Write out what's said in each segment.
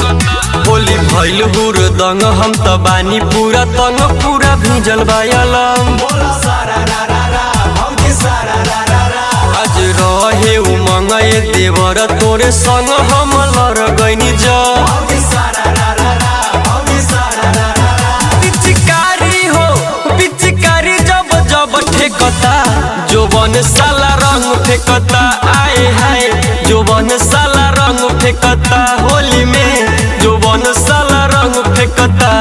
भइल हुरदंग हम त बानी पूरा तंग पूरा भिजल बायलम आज रहे उमंग ये देवर तोरे संग हम लर गइनी जा पिचकारी हो पिचकारी जब जब ठेकता जोबन साला रंग फेंकता आए हाय जोबन साला रंग फेंकता होली में जोबन साला रंग फेंकता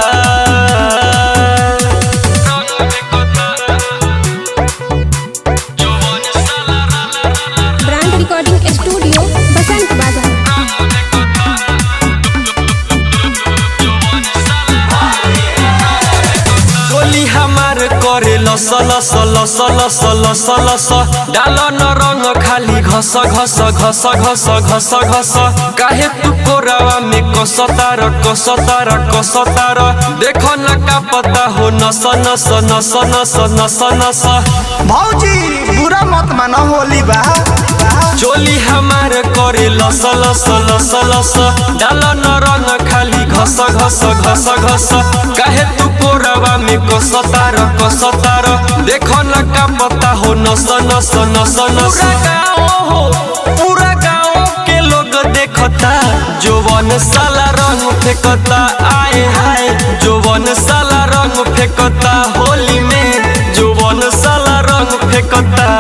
ब्रांड रिकॉर्डिंग स्टूडियो बसंत बाजार। गोली हमार करे लस लस लस लस लस लस डाल न रंग खाली घस घस घस घस घस घस काहे तू कोरावा में कसतार कसतार कसतार देख न का पता हो नस नस नस नस नस नस भौजी बुरा मत मानो होली बा चोली हमार करे लस लस लस लस डाल न रंग खाली घस घस घस घस काहे तू कोरावा में कसतार कसतार देख न का पता हो नस नस नस नस पूरा गाँव के लोग देखता जोबन साला रंग फेंकता आए हाय जोबन साला रंग फेंकता होली में जोबन साला रंग फेंकता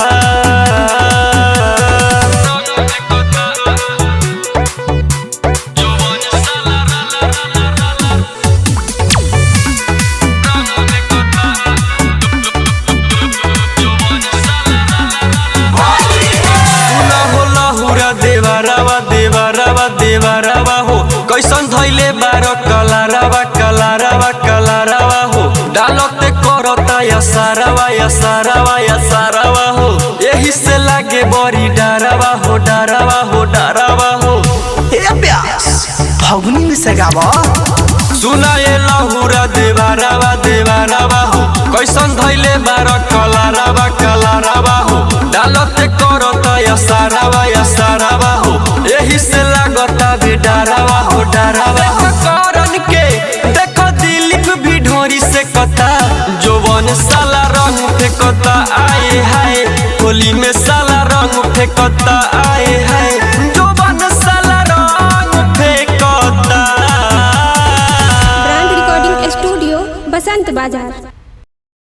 देवरवा देवरवा देवरवा हो कैसन धैले बार कलारवा कलारवा कलारवा हो डालते करता या सारावा हो यही से लागे बड़ी डरवा हो डरवा हो डरवा हो ए प्यास फगुनी में से गावा सुना ये लहुरा देवरवा देवरवा हो कैसन धैले बार कलारवा कलारवा हो डालते करता या सारावा हो यही से लागता भी डरावा हो डरावा करन के देखो दिलीप भी ढोरी से कता जोबन साला रंग फेंकता आए हाय होली में साला रंग फेंकता आए हाय जोबन साला रंग फेंकता। ब्रांड रिकॉर्डिंग स्टूडियो बसंत बाजार।